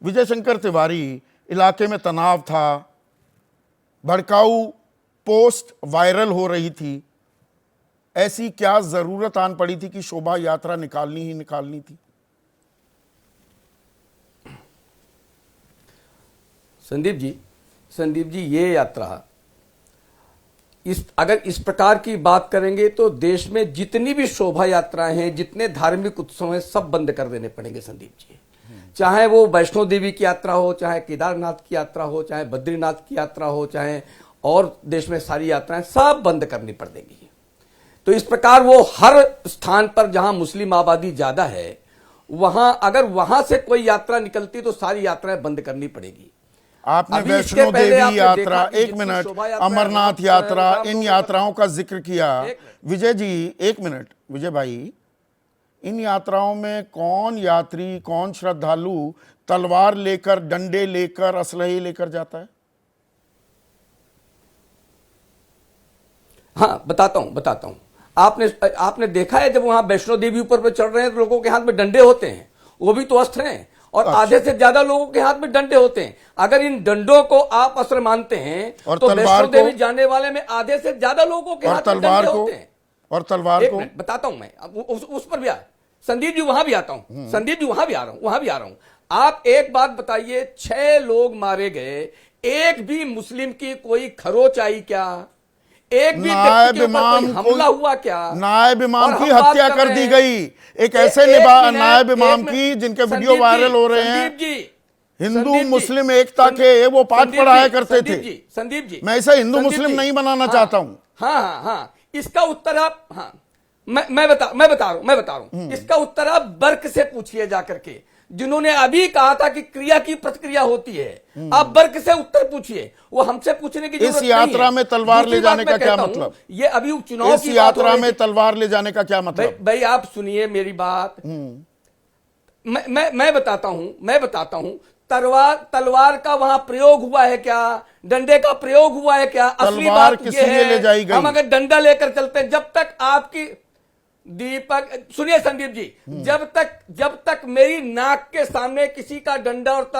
विजय शंकर तिवारी, इलाके में तनाव था, भड़काऊ पोस्ट वायरल हो रही थी, ऐसी क्या जरूरत आन पड़ी थी कि शोभा यात्रा निकालनी ही निकालनी थी? संदीप जी ये यात्रा अगर इस प्रकार की बात करेंगे तो देश में जितनी भी शोभा यात्राएं हैं, जितने धार्मिक उत्सव हैं, सब बंद कर देने पड़ेंगे संदीप जी। चाहे वो वैष्णो देवी की यात्रा हो, चाहे केदारनाथ की यात्रा हो, चाहे बद्रीनाथ की यात्रा हो, चाहे और देश में सारी यात्राएं सब बंद करनी पड़ेंगी। तो इस प्रकार वो हर स्थान पर जहां मुस्लिम आबादी ज्यादा है, वहां अगर वहां से कोई यात्रा निकलती तो सारी यात्राएं बंद करनी पड़ेगी। आपने वैष्णो देवी यात्रा, एक मिनट, अमरनाथ यात्रा, इन यात्राओं का जिक्र किया। विजय जी एक मिनट, विजय भाई, इन यात्राओं में कौन यात्री, कौन श्रद्धालु तलवार लेकर, डंडे लेकर, असलहे लेकर जाता है? हाँ बताता हूं। आपने देखा है जब वहां वैष्णो देवी ऊपर पे चढ़ रहे हैं तो लोगों के हाथ में डंडे होते हैं, वो भी तो अस्त्र हैं, और आधे से ज्यादा लोगों के हाथ में डंडे होते हैं। अगर इन डंडों को आप अस्त्र मानते हैं तो वैष्णो देवी जाने वाले में आधे से ज्यादा लोगों के हाथ में डंडे होते हैं। और तलवार को बताता हूं मैं, उस पर भी संदीप जी वहां भी आता हूं, संदीप जी वहां भी आ रहा हूं। आप एक बात बताइए, 6 लोग मारे गए, एक भी मुस्लिम की कोई खरोच आई क्या? एक भी नायब इमाम हमला हुआ क्या? नायब इमाम की हत्या कर दी गई। एक ऐसे नायब इमाम की जिनके वीडियो वायरल हो रहे हैं, हिंदू मुस्लिम एकता के वो पाठ पढ़ाया करते थे। संदीप जी, मैं इसे हिंदू मुस्लिम नहीं बनाना चाहता हूं। हाँ, इसका उत्तर आप, हाँ मैं बता रहा हूं। इसका उत्तर आप बर्क से पूछिए जाकर के, जिन्होंने अभी कहा था कि क्रिया की प्रतिक्रिया होती है। आप बर्क से उत्तर पूछिए, वो हमसे पूछने की जरूरत नहीं है। इस यात्रा में तलवार ले जाने का क्या मतलब? ये अभी चुनाव इस यात्रा में तलवार ले जाने का क्या मतलब? भाई आप सुनिए मेरी बात, मैं बताता हूं। तलवार का वहां प्रयोग हुआ है क्या? डंडे का प्रयोग हुआ है क्या? असली बात ये है, हम अगर डंडा लेकर चलते हैं, जब तक आपकी दीपक सुनिए संदीप जी, जब तक मेरी नाक के सामने किसी का डंडा और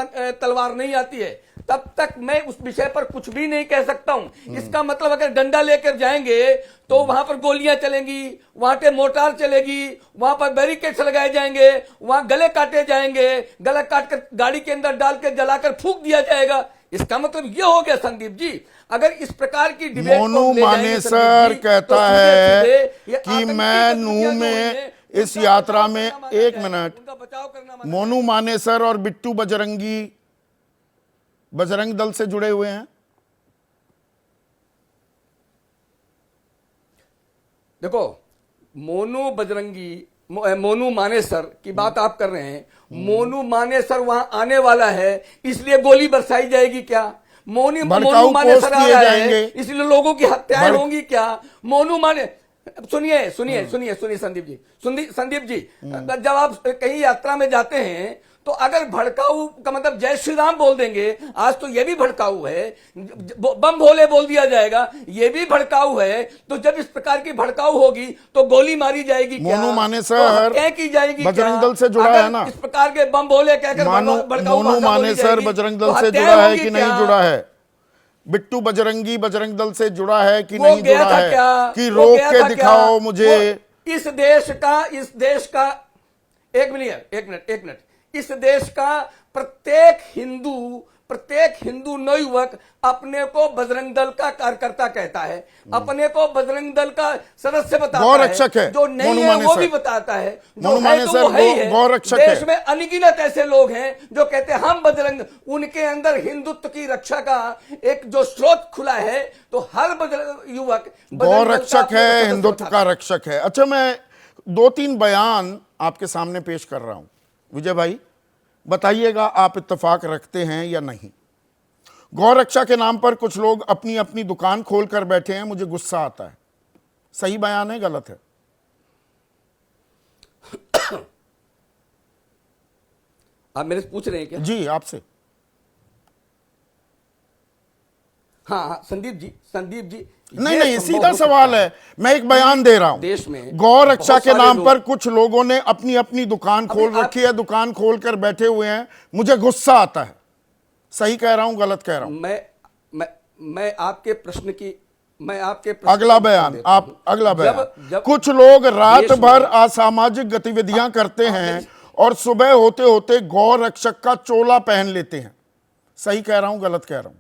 तलवार नहीं आती है, तब तक मैं उस विषय पर कुछ भी नहीं कह सकता हूं। इसका मतलब अगर डंडा लेकर जाएंगे तो वहां पर गोलियां चलेंगी, वहां पे मोर्टार चलेगी, वहां पर बैरिकेड्स लगाए जाएंगे, वहां गले काटे जाएंगे, गला काटकर गाड़ी के अंदर डाल के जलाकर फूंक दिया जाएगा। इसका मतलब ये हो गया संदीप जी, अगर इस प्रकार की डिबेट मोनू मानेसर कहता है कि मैं नूह में इस यात्रा में, एक मिनट, मोनू मानेसर और बिट्टू बजरंगी बजरंग दल से जुड़े हुए हैं। देखो, मोनू मानेसर की बात आप कर रहे हैं। मोनू मानेसर वहां आने वाला है, इसलिए गोली बरसाई जाएगी क्या? मोनू मानेसर आ रहा है, इसलिए लोगों की हत्याएं होंगी क्या? सुनिए संदीप जी, जब आप कहीं यात्रा में जाते हैं तो अगर भड़काऊ का मतलब जय श्री राम बोल देंगे, आज तो ये भी भड़काऊ है, बम भोले बोल दिया जाएगा, ये भी भड़काऊ है। तो जब इस प्रकार की भड़काऊ होगी तो गोली मारी जाएगी क्या? मोनू मानेसर क्या की जाएगी? बजरंग दल से जुड़ा है ना? इस प्रकार के बम भोले कहकर मोनू मानेसर बजरंग दल से जुड़ा है कि नहीं जुड़ा है? बिट्टू बजरंगी बजरंग दल से जुड़ा है कि नहीं जुड़ा है? कि रोक के दिखाओ मुझे। इस देश का एक मिनट, इस देश का प्रत्येक हिंदू नवयुवक अपने को बजरंग दल का कार्यकर्ता कहता है, अपने को बजरंग दल का सदस्य बताता है, गौरक्षक है, जो नहीं है वो भी बताता है, जो है तो वो है। गौरक्षक देश में अनगिनत ऐसे लोग हैं जो कहते हैं हम बजरंग, उनके अंदर हिंदुत्व की रक्षा का एक जो स्रोत खुला है, तो हर युवक गौरक्षक है, हिंदुत्व का रक्षक है। अच्छा, मैं 2-3 बयान आपके सामने पेश कर रहा हूं। विजय भाई बताइएगा, आप इत्तेफाक रखते हैं या नहीं? गौरक्षा के नाम पर कुछ लोग अपनी अपनी दुकान खोल कर बैठे हैं, मुझे गुस्सा आता है। सही बयान है, गलत है? आप मेरे से पूछ रहे हैं क्या? जी, आपसे। हाँ संदीप जी नहीं ये नहीं, संभव सीधा हो सवाल सकता है, मैं एक बयान दे रहा हूं। देश में गौ रक्षा बहुत के सारे नाम लोग- पर कुछ लोगों ने अपनी अपनी दुकान खोल आप- रखी है, दुकान खोल कर बैठे हुए हैं, मुझे गुस्सा आता है। सही कह रहा हूं, गलत कह रहा हूं? मैं आपके प्रश्न की अगला का बयान, उत्तर देता आप हूं। अगला बयान। जब कुछ लोग रात देश में- भर असामाजिक गतिविधियां करते हैं और सुबह होते होते गौ रक्षक का चोला पहन लेते हैं। सही कह रहा हूं, गलत कह रहा हूं?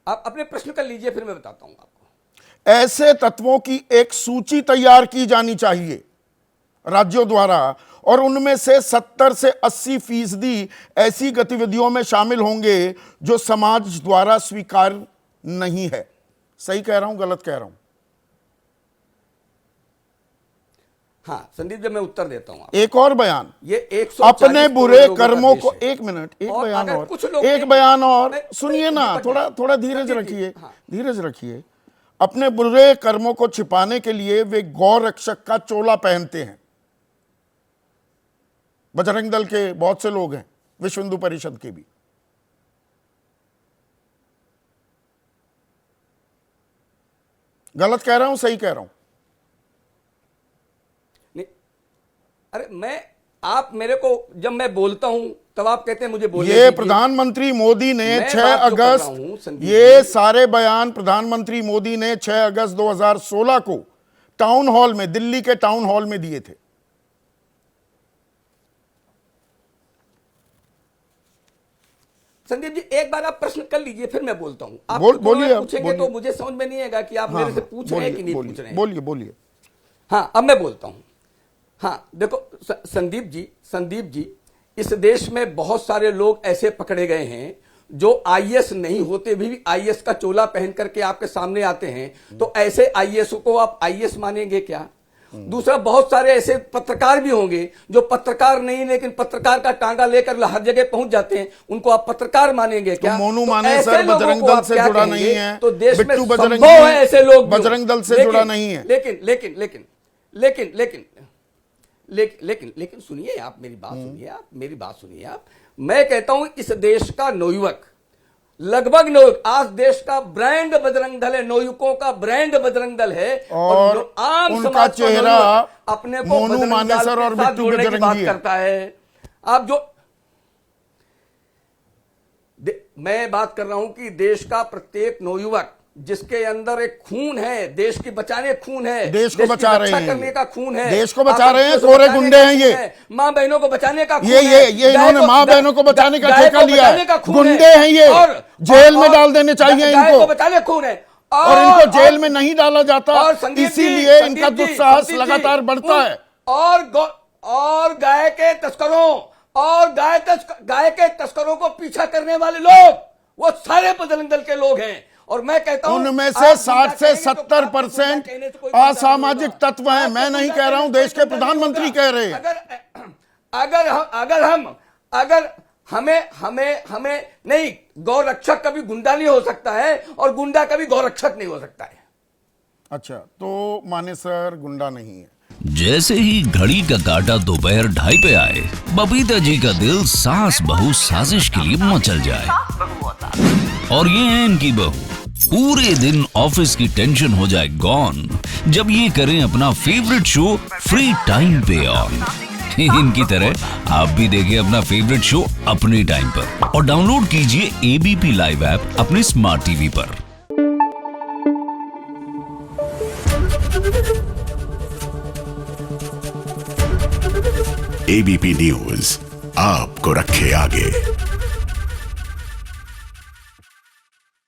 आप अपने प्रश्न कर लीजिए, फिर मैं बताता हूं आपको। ऐसे तत्वों की एक सूची तैयार की जानी चाहिए राज्यों द्वारा, और उनमें से 70 से 80% ऐसी गतिविधियों में शामिल होंगे जो समाज द्वारा स्वीकार नहीं है। सही कह रहा हूं, गलत कह रहा हूं? हाँ संदीप, जब मैं उत्तर देता हूं एक और बयान। ये 140 अपने बुरे करोड़ लोगों का कर्मों देश को, है। एक मिनट, एक और बयान अगर और, कुछ लोग- एक बयान और मैं- सुनिए ना, थोड़ा थोड़ा धीरज संदीप जी, रखिए, हाँ। धीरज रखिए। अपने बुरे कर्मों को छिपाने के लिए वे गौ रक्षक का चोला पहनते हैं। बजरंग दल के बहुत से लोग हैं, विश्व हिंदू परिषद के भी। गलत कह रहा हूं, सही कह रहा हूं? नहीं, अरे आप मेरे को जब मैं बोलता हूं तब आप कहते हैं मुझे बोलने ये दीजिए। प्रधानमंत्री मोदी ने मैं 6 बात जो कर रहा हूं, अगस्त, संदीप ये सारे बयान प्रधानमंत्री मोदी ने 6 अगस्त 2016 को टाउन हॉल में, दिल्ली के टाउन हॉल में दिए थे। संदीप जी, एक बार आप प्रश्न कर लीजिए, फिर मैं बोलता हूं। आप बोलिए, आप पूछेंगे बोलिए। तो मुझे समझ में नहीं आएगा कि आप मेरे से पूछ रहे हैं कि नहीं पूछ रहे हैं। बोलिए बोलिए। हाँ, अब मैं बोलता हूं। हाँ देखो संदीप जी, इस देश में बहुत सारे लोग ऐसे पकड़े गए हैं जो आईएएस नहीं होते भी आईएएस का चोला पहन करके आपके सामने आते हैं। तो ऐसे आईएएस को आप आईएएस मानेंगे क्या? दूसरा, बहुत सारे ऐसे पत्रकार भी होंगे जो पत्रकार नहीं लेकिन पत्रकार का टांगा लेकर हर जगह पहुंच जाते हैं, उनको आप पत्रकार मानेंगे क्या? तो मोनू तो माने ऐसे सर लोगों बजरंग को दल आप से क्या जुड़ा कहेंगे? नहीं है, तो देश में बिट्टू बजरंग संभव है ऐसे लोग भी हों। बजरंग दल से जुड़ा नहीं है। लेकिन सुनिए, आप मेरी बात सुनिए आप। मैं कहता हूं इस देश का नौयुवक, लगभग आज देश का ब्रांड बजरंग दल है, नौयुवकों का ब्रांड बजरंग दल है। और आम उनका समाज का चेहरा नौयुवक अपने को मोनू बजरंग मानेसर दल के और साथ बिट्टू जोड़ने की बजरंगी बात है। करता है। आप जो मैं बात कर रहा हूं कि देश का प्रत्येक नौयुवक जिसके अंदर एक खून है, देश की बचाने खून है, देश को बचा रहे हैं, करने का खून है, देश को बचा रहे हैं, आपको कोरे बचाने गुंडे का हैं खून ये। है, माँ बहनों को बचाने का खून ये है, इन्होंने माँ बहनों को बचाने का ठेका लिया है। गुंडे हैं ये, और जेल में डाल देने चाहिए गाय इनको, को बचाने खून है, और इनको जेल में नहीं डाला जाता, और संदीप जी, इसीलिए इनका संदीप जी, दुस्साहस संदीप जी, लगातार बढ़ता है। और गाय के तस्करों और गाय के तस्करों को पीछा करने वाले लोग वो सारे बजरंग दल के लोग हैं। और मैं कहता हूं उनमें से 60 से 70% असामाजिक तत्व हैं। मैं नहीं कह रहा हूं, देश के प्रधानमंत्री कह रहे हैं। अगर हमें नहीं, गौ रक्षक कभी गुंडा नहीं हो सकता है और गुंडा कभी गौ रक्षक नहीं हो सकता है। अच्छा, तो माने सर गुंडा नहीं है। जैसे ही घड़ी का काटा दोपहर 2:30 पे आए, बबीता जी का दिल सास बहू साजिश के लिए मचल जाए। और ये है इनकी बहू, पूरे दिन ऑफिस की टेंशन हो जाए गॉन जब ये करें अपना फेवरेट शो फ्री टाइम पे ऑन। इनकी तरह आप भी देखिए अपना फेवरेट शो अपने टाइम पर और डाउनलोड कीजिए एबीपी लाइव ऐप अपने स्मार्ट टीवी पर। एबीपी न्यूज आपको रखे आगे।